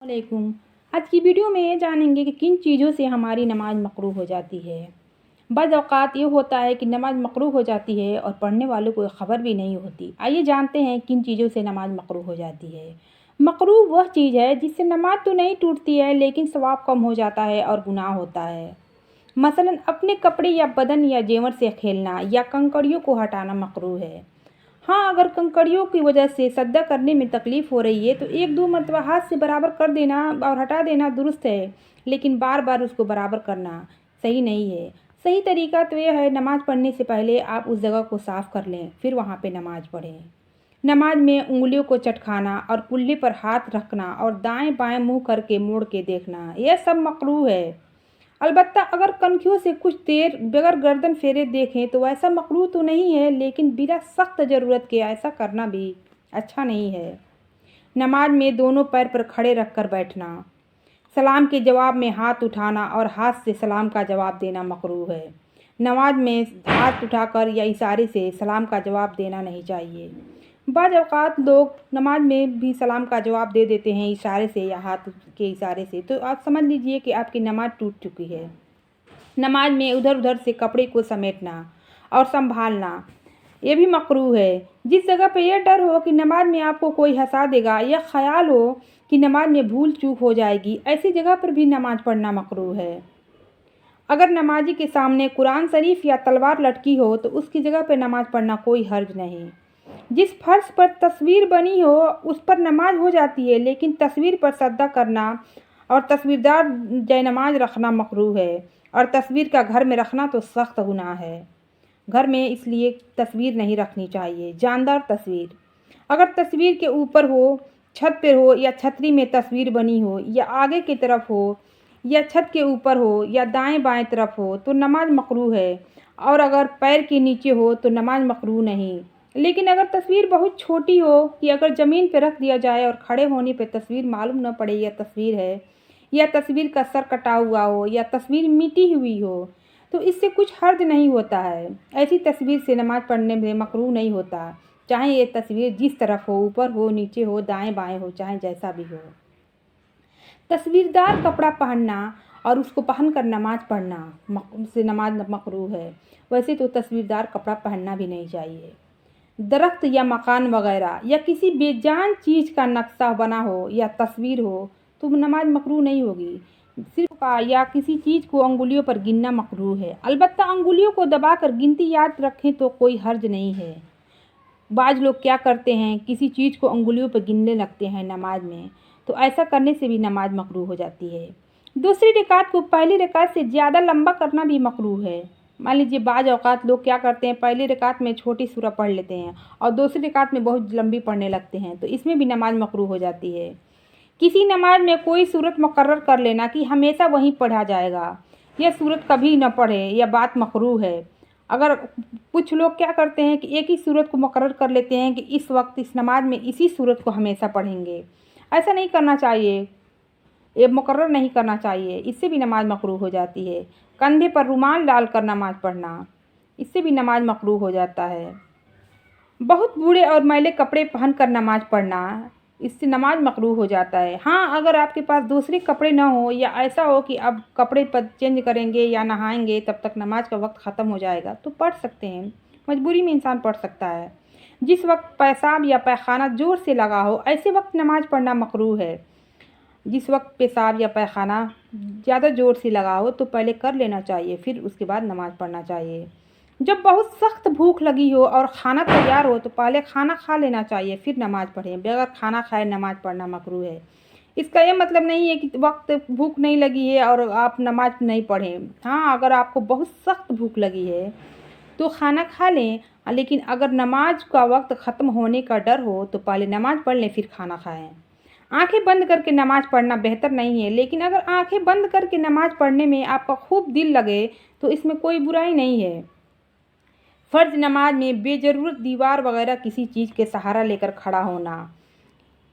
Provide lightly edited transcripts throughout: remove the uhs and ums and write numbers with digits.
वालेकुम। आज की वीडियो में ये जानेंगे कि किन चीज़ों से हमारी नमाज मकरूह हो जाती है। बज़ औक़ात ये होता है कि नमाज मकरूह हो जाती है और पढ़ने वालों को ख़बर भी नहीं होती। आइए जानते हैं किन चीज़ों से नमाज मकरूह हो जाती है। मकरूह वह चीज़ है जिससे नमाज तो नहीं टूटती है लेकिन सवाब कम हो जाता है और गुनाह होता है। मसलन अपने कपड़े या बदन या जेवर से खेलना या कंकड़ियों को हटाना मकरूह है। हाँ, अगर कंकड़ियों की वजह से सजदा करने में तकलीफ़ हो रही है तो 1-2 मरतबा हाथ से बराबर कर देना और हटा देना दुरुस्त है, लेकिन बार-बार उसको बराबर करना सही नहीं है। सही तरीका तो यह है, नमाज़ पढ़ने से पहले आप उस जगह को साफ़ कर लें, फिर वहाँ पे नमाज़ पढ़ें। नमाज में उँगलियों को चटखाना और कुल्ले पर हाथ रखना और दाएँ-बाएँ मुँह करके मोड़ के देखना, यह सब मकरूह है। अलबत्ता अगर कनखियों से कुछ देर बगैर गर्दन फेरे देखें तो ऐसा मकरूह तो नहीं है, लेकिन बिना सख्त ज़रूरत के ऐसा करना भी अच्छा नहीं है। नमाज में दोनों पैर पर खड़े रखकर बैठना, सलाम के जवाब में हाथ उठाना और हाथ से सलाम का जवाब देना मकरूह है। नमाज में हाथ उठाकर या इशारे से सलाम का जवाब देना नहीं चाहिए। बाज़ औक़ात लोग नमाज में भी सलाम का जवाब दे देते हैं इशारे से या हाथ के इशारे से, तो आप समझ लीजिए कि आपकी नमाज टूट चुकी है। नमाज में उधर-उधर से कपड़े को समेटना और संभालना, ये भी मकरूह है। जिस जगह पे ये डर हो कि नमाज में आपको कोई हँसा देगा या ख़याल हो कि नमाज में भूल चूक हो जाएगी, ऐसी जगह पर भी नमाज पढ़ना मकरूह है। अगर नमाजी के सामने कुरान शरीफ या तलवार लटकी हो तो उसकी जगह पर नमाज पढ़ना कोई हर्ज नहीं। जिस फर्श पर तस्वीर बनी हो उस पर नमाज हो जाती है, लेकिन तस्वीर पर सजदा करना और तस्वीरदार जयनमाज रखना मकरूह है, और तस्वीर का घर में रखना तो सख्त गुनाह है। घर में इसलिए तस्वीर नहीं रखनी चाहिए, जानदार तस्वीर। अगर तस्वीर के ऊपर हो, छत पर हो या छतरी में तस्वीर बनी हो या आगे की तरफ हो या छत के ऊपर हो या दाएं-बाएं तरफ हो तो नमाज मकरूह है, और अगर पैर के नीचे हो तो नमाज मकरूह नहीं। लेकिन अगर तस्वीर बहुत छोटी हो कि अगर ज़मीन पर रख दिया जाए और खड़े होने पे तस्वीर मालूम न पड़े यह तस्वीर है, या तस्वीर का सर कटा हुआ हो या तस्वीर मिटी हुई हो, तो इससे कुछ हर्ज नहीं होता है। ऐसी तस्वीर से नमाज़ पढ़ने में मकरूह नहीं होता, चाहे ये तस्वीर जिस तरफ हो, ऊपर हो, नीचे हो, दाएँ-बाएँ हो, चाहे जैसा भी हो। तस्वीरदार कपड़ा पहनना और उसको पहनकर नमाज़ पढ़ना से नमाज मकरूह है। वैसे तो तस्वीरदार कपड़ा पहनना भी नहीं चाहिए। दरख्त या मकान वगैरह या किसी बेजान चीज़ का नक्शा बना हो या तस्वीर हो तो नमाज मकरूह नहीं होगी। सिर्फ का या किसी चीज़ को अंगुलियों पर गिनना मकरूह है। अलबत्ता अंगुलियों को दबाकर गिनती याद रखें तो कोई हर्ज नहीं है। बाज़ लोग क्या करते हैं, किसी चीज़ को अंगुलियों पर गिनने लगते हैं नमाज में, तो ऐसा करने से भी नमाज मकरूह हो जाती है। दूसरी रकात को पहली रकात से ज़्यादा लंबा करना भी मकरूह है। मान लीजिए बाज़ औक़ात लोग क्या करते हैं, पहली रकात में छोटी सूरह पढ़ लेते हैं और दूसरी रकात में बहुत लंबी पढ़ने लगते हैं, तो इसमें भी नमाज मकरूह हो जाती है। किसी नमाज में कोई सूरत मुकर्रर कर लेना कि हमेशा वहीं पढ़ा जाएगा, यह सूरत कभी न पढ़े, यह बात मकरूह है। अगर कुछ लोग क्या करते हैं कि एक ही सूरत को मुकर्रर कर लेते हैं कि इस वक्त इस नमाज में इसी सूरत को हमेशा पढ़ेंगे, ऐसा नहीं करना चाहिए। ये मुकर्रर नहीं करना चाहिए, इससे भी नमाज मकरूह हो जाती है। कंधे पर रुमाल डालकर नमाज पढ़ना, इससे भी नमाज मकरूह हो जाता है। बहुत बूढ़े और मैले कपड़े पहनकर नमाज पढ़ना, इससे नमाज मकरूह हो जाता है। हाँ, अगर आपके पास दूसरे कपड़े ना हो या ऐसा हो कि अब कपड़े चेंज करेंगे या नहाएंगे तब तक नमाज का वक्त ख़त्म हो जाएगा तो पढ़ सकते हैं, मजबूरी में इंसान पढ़ सकता है। जिस वक्त पेशाब या पैखाना ज़ोर से लगा हो ऐसे वक्त नमाज पढ़ना मकरूह है। जिस वक्त पेशाब या पैखाना ज़्यादा ज़ोर से लगा हो तो पहले कर लेना चाहिए, फिर उसके बाद नमाज़ पढ़ना चाहिए। जब बहुत सख्त भूख लगी हो और खाना तैयार हो तो पहले खाना खा लेना चाहिए, फिर नमाज़ पढ़ें। बगैर खाना खाए नमाज़ पढ़ना मकरूह है। इसका ये मतलब नहीं है कि वक्त भूख नहीं लगी है और आप नमाज़ नहीं पढ़ें। हाँ, अगर आपको बहुत सख्त भूख लगी है तो खाना खा लें, लेकिन अगर नमाज का वक्त ख़त्म होने का डर हो तो पहले नमाज़ पढ़ लें, फिर खाना खाएँ। आंखें बंद करके नमाज़ पढ़ना बेहतर नहीं है, लेकिन अगर आंखें बंद करके नमाज़ पढ़ने में आपका खूब दिल लगे तो इसमें कोई बुराई नहीं है। फ़र्ज़ नमाज में बेज़रूरत दीवार वगैरह किसी चीज़ के सहारा लेकर खड़ा होना,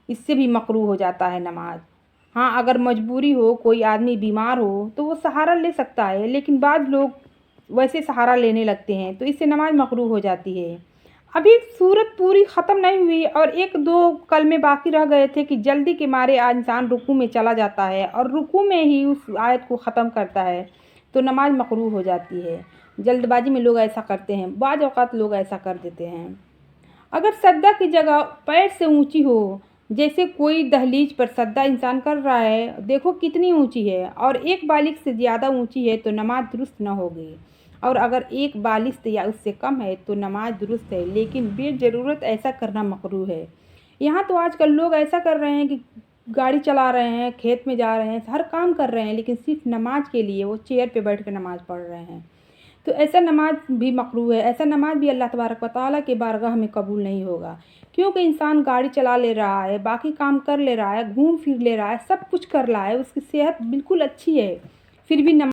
इससे भी मकरूह हो जाता है नमाज। हाँ, अगर मजबूरी हो, कोई आदमी बीमार हो तो वो सहारा ले सकता है, लेकिन बाज़ लोग वैसे सहारा लेने लगते हैं तो इससे नमाज मकरूह हो जाती है। अभी सूरत पूरी ख़त्म नहीं हुई और 1-2 कलमे बाकी रह गए थे कि जल्दी के मारे इंसान रुकू में चला जाता है और रुकू में ही उस आयत को ख़त्म करता है, तो नमाज मकरूह हो जाती है। जल्दबाजी में लोग ऐसा करते हैं, बाज़ औक़ात लोग ऐसा कर देते हैं। अगर सज्दा की जगह पैर से ऊंची हो, जैसे कोई दहलीज पर सज्दा इंसान कर रहा है, देखो कितनी ऊंची है, और एक बालिग से ज़्यादा ऊंची है तो नमाज दुरुस्त न होगी, और अगर एक बालिग या उससे कम है तो नमाज दुरुस्त है, लेकिन बेज़रूरत ऐसा करना मकरूह है। यहाँ तो आजकल लोग ऐसा कर रहे हैं कि गाड़ी चला रहे हैं, खेत में जा रहे हैं, हर काम कर रहे हैं, लेकिन सिर्फ नमाज के लिए वो चेयर पे बैठ कर नमाज पढ़ रहे हैं। तो ऐसा नमाज भी मकरूह है। ऐसा नमाज भी अल्लाह तबारक व तआला के बारगाह में कबूल नहीं होगा, क्योंकि इंसान गाड़ी चला ले रहा है, बाकी काम कर ले रहा है, घूम फिर ले रहा है, सब कुछ कर रहा है, उसकी सेहत बिल्कुल अच्छी है, फिर भी